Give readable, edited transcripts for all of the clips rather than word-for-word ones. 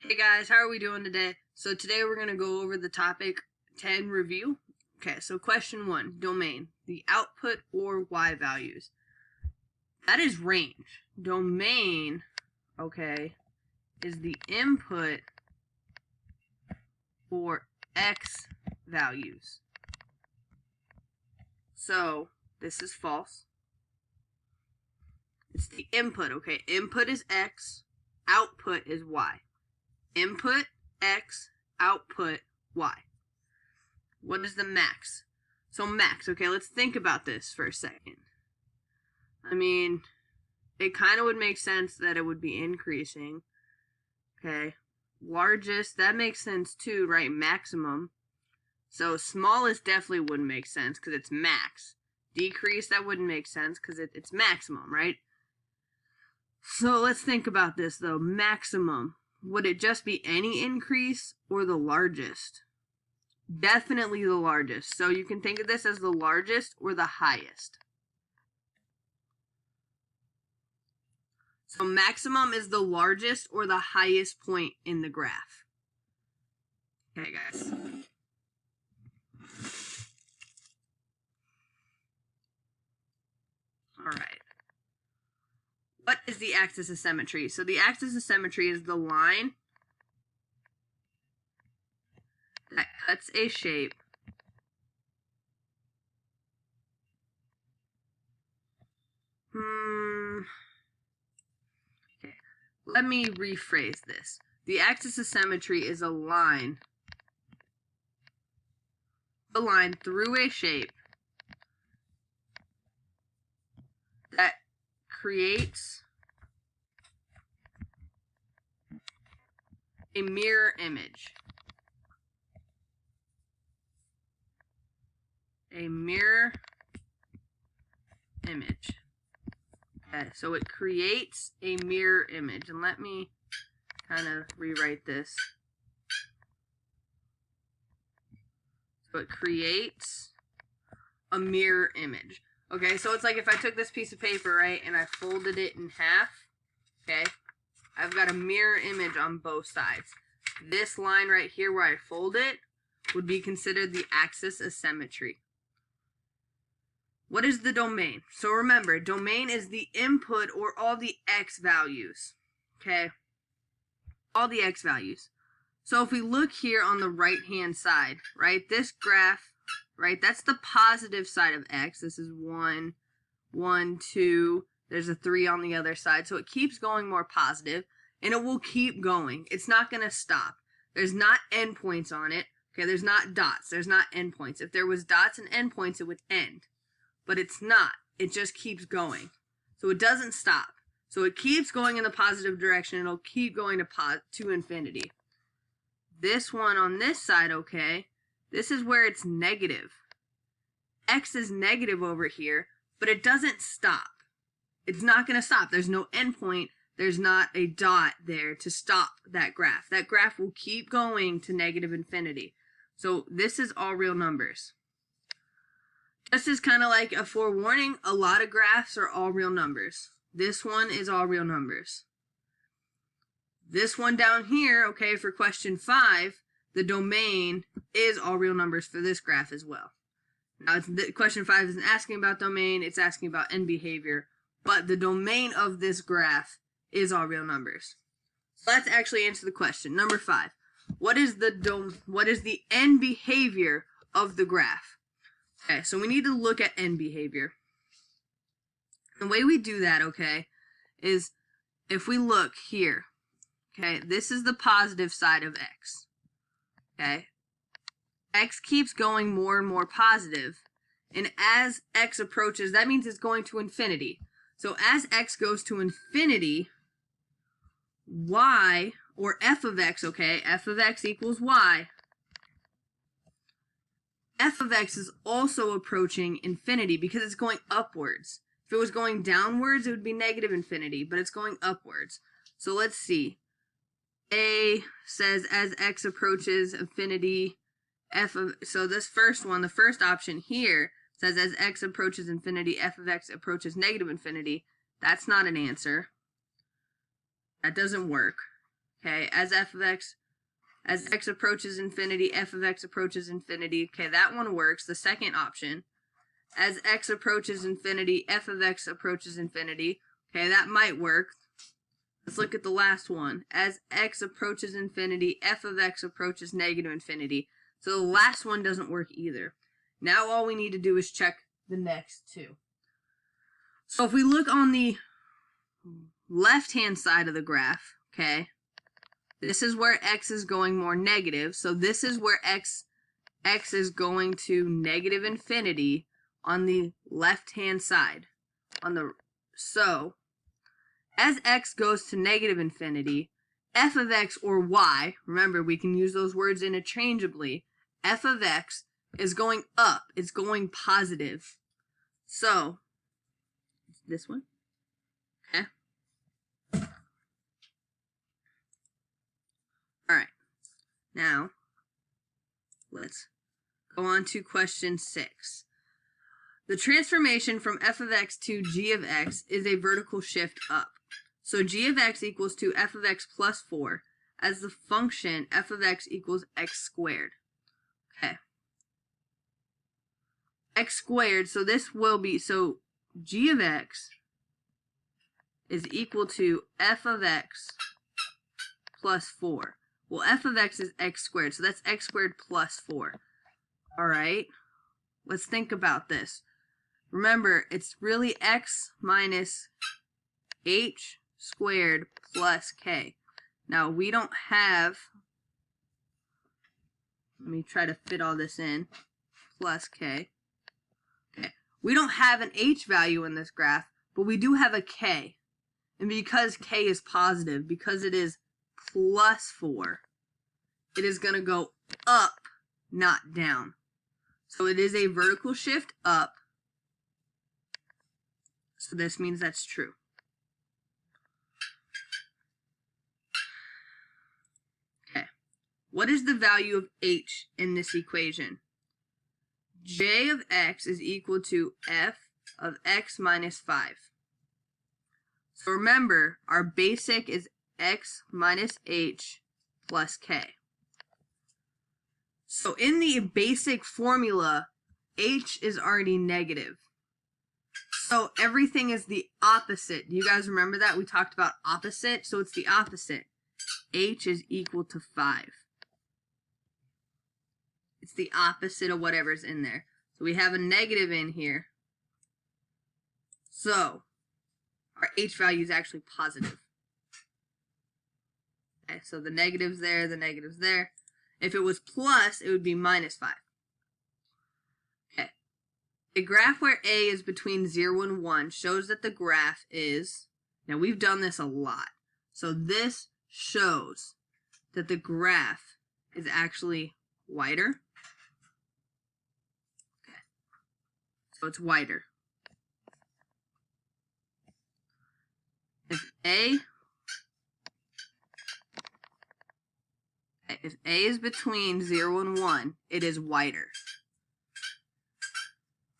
Hey guys, how are we doing today? So today we're going to go over the topic 10 review. Okay, so question 1, domain, the output or y values. That is range. Domain, okay, is the input for x values. So this is false. It's the input, okay? Input is x, output is y. Input x, output y. What is the max? So max, okay, let's think about this for a second. I mean, it kind of would make sense that it would be increasing. Okay, largest, that makes sense too, right? Maximum. So smallest definitely wouldn't make sense because it's max. Decrease, that wouldn't make sense because it's maximum, right? So let's think about this though. Maximum. Would it just be any increase or the largest? Definitely the largest. So you can think of this as the largest or the highest. So maximum is the largest or the highest point in the graph. Okay, guys. All right. What is the axis of symmetry? So the axis of symmetry is the line that cuts a shape Okay, let me rephrase this. The axis of symmetry is a line through a shape that creates a mirror image. A mirror image. Okay, so it creates a mirror image. And let me kind of rewrite this. So it creates a mirror image. Okay, so it's like if I took this piece of paper, right, and I folded it in half, okay, I've got a mirror image on both sides. This line right here where I fold it would be considered the axis of symmetry. What is the domain? So remember, domain is the input or all the x values, okay, all the x values. So if we look here on the right-hand side, right, this graph, right, that's the positive side of x. This is 1, 1, 2. There's a 3 on the other side. So it keeps going more positive, and it will keep going. It's not going to stop. There's not endpoints on it. Okay, there's not dots. There's not endpoints. If there was dots and endpoints, it would end. But it's not. It just keeps going. So it doesn't stop. So it keeps going in the positive direction. It'll keep going to infinity. This one on this side, okay, this is where it's negative. X is negative over here, but it doesn't stop. It's not going to stop. There's no endpoint. There's not a dot there to stop that graph. That graph will keep going to negative infinity. So this is all real numbers. Just as kind of like a forewarning, a lot of graphs are all real numbers. This one is all real numbers. This one down here, okay, for question 5, the domain is all real numbers for this graph as well. Now, question 5 isn't asking about domain, it's asking about end behavior, but the domain of this graph is all real numbers. So let's actually answer the question. Number 5, what is the end behavior of the graph? Okay, so we need to look at end behavior. The way we do that, okay, is if we look here, okay, this is the positive side of x, okay? X keeps going more and more positive, and as x approaches, that means it's going to infinity. So as x goes to infinity, y, or f of x, okay, f of x equals y, f of x is also approaching infinity because it's going upwards. If it was going downwards, it would be negative infinity, but it's going upwards. So let's see. A says as x approaches infinity, so this first one, the first option here, says as x approaches infinity, f of x approaches negative infinity. That's not an answer. That doesn't work. Okay, as x approaches infinity, f of x approaches infinity. Okay, that one works. The second option, as x approaches infinity, f of x approaches infinity. Okay, that might work. Let's look at the last one. As x approaches infinity, f of x approaches negative infinity. So the last one doesn't work either. Now all we need to do is check the next two. So if we look on the left-hand side of the graph, okay, this is where x is going more negative. So this is where x is going to negative infinity on the left-hand side. So as x goes to negative infinity, f of x or y, remember we can use those words interchangeably, f of x is going up. It's going positive. So, this one. Okay. Alright. Now, let's go on to question 6. The transformation from f of x to g of x is a vertical shift up. So g of x equals to f of x plus 4 as the function f of x equals x squared. Okay. X squared, so this will be, so g of x is equal to f of x plus 4. Well, f of x is x squared, so that's x squared plus 4. Alright, let's think about this. Remember, it's really x minus h squared plus k. Now, we don't have, let me try to fit all this in, plus k. Okay, we don't have an h value in this graph, but we do have a k. And because k is positive, because it is plus 4, it is going to go up, not down. So it is a vertical shift up. So this means that's true. Okay. What is the value of h in this equation? J of x is equal to f of x minus 5. So remember, our basic is x minus h plus k. So in the basic formula, h is already negative. So everything is the opposite. Do you guys remember that? We talked about opposite. So it's the opposite. H is equal to 5. It's the opposite of whatever's in there. So we have a negative in here. So our h value is actually positive. Okay, so the negative's there, the negative's there. If it was plus, it would be minus 5. Okay. A graph where a is between 0 and 1 shows that the graph is, now we've done this a lot. So this shows that the graph is actually wider. Okay. So it's wider. If a is between 0 and 1, it is wider.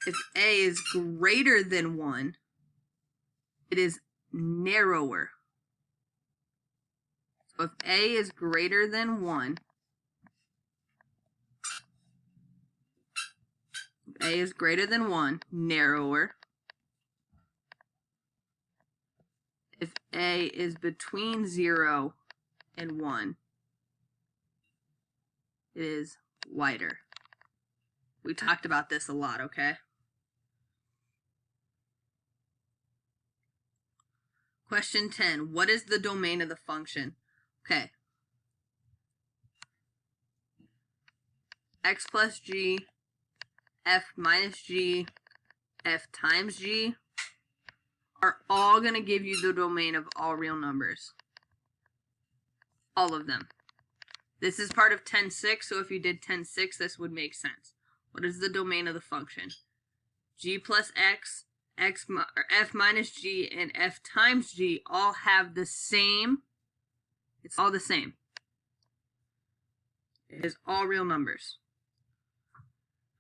If a is greater than 1, it is narrower. So if a is greater than 1, if a is greater than 1, narrower. If a is between 0 and 1, it is wider. We talked about this a lot, okay? Question 10. What is the domain of the function? Okay. X plus g, f minus g, f times g are all going to give you the domain of all real numbers. All of them. This is part of 10.6, so if you did 10.6, this would make sense. What is the domain of the function? G plus x, f minus g, and f times g all have the same. It's all the same. It is all real numbers.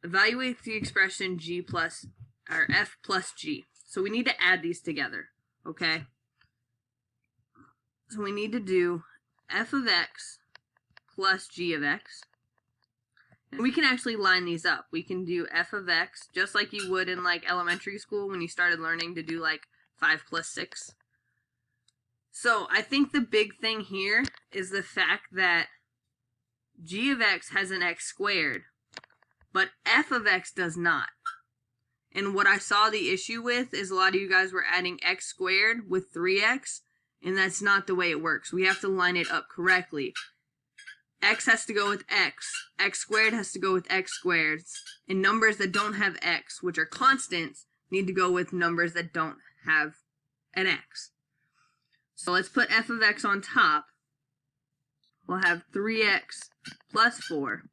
Evaluate the expression g plus, or f plus g. So we need to add these together, okay? So we need to do f of x plus g of x. And we can actually line these up. We can do f of x just like you would in like elementary school when you started learning to do like 5 plus 6. So I think the big thing here is the fact that g of x has an x squared, but f of x does not. And what I saw the issue with is a lot of you guys were adding x squared with 3x, and that's not the way it works. We have to line it up correctly. X has to go with x squared has to go with x squared, and numbers that don't have x, which are constants, need to go with numbers that don't have an x. So let's put f of x on top. We'll have 3x plus 4.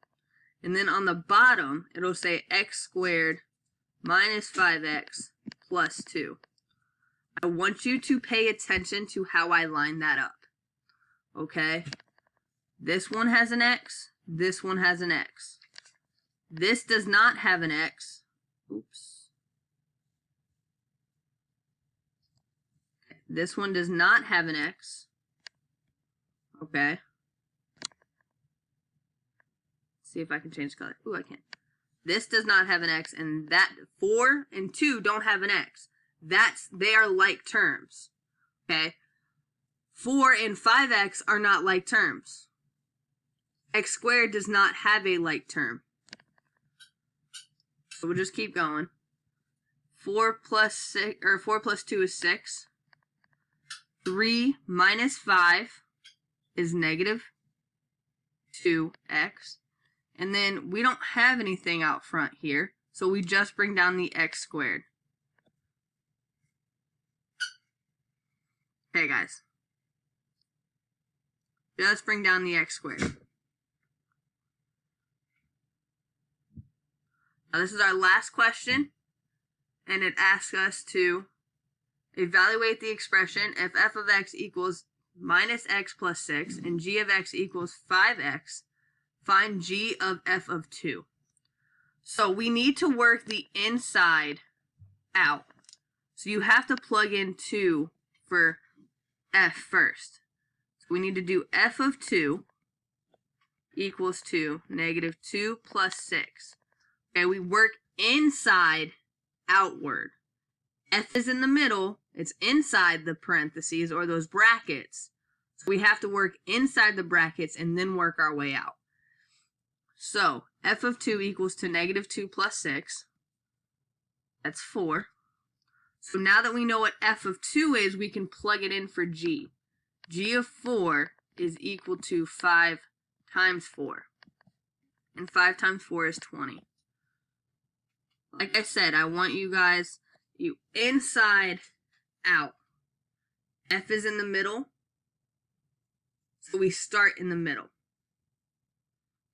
And then on the bottom, it'll say x squared minus 5x plus 2. I want you to pay attention to how I line that up. Okay? This one has an x. This one has an x. This does not have an x. Oops. This one does not have an x. Okay. See if I can change color. Ooh, I can't. This does not have an x, and that 4 and 2 don't have an x. They are like terms. Okay? 4 and 5x are not like terms. X squared does not have a like term. So we'll just keep going. 4 plus 2 is 6. 3 minus 5 is negative 2x. And then we don't have anything out front here, so we just bring down the x squared. Okay, guys. Just bring down the x squared. Now this is our last question, and it asks us to evaluate the expression if f of x equals minus x plus 6 and g of x equals 5x. Find g of f of 2. So we need to work the inside out. So you have to plug in 2 for f first. So we need to do f of 2 equals to negative 2 plus 6. Okay, we work inside outward. F is in the middle. It's inside the parentheses or those brackets. So we have to work inside the brackets and then work our way out. So f of 2 equals to negative 2 plus 6. That's 4. So now that we know what f of 2 is, we can plug it in for g. G of 4 is equal to 5 times 4. And 5 times 4 is 20. Like I said, I want you guys, inside out. F is in the middle. So we start in the middle.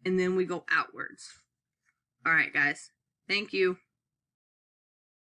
And then we go outwards. All right, guys. Thank you.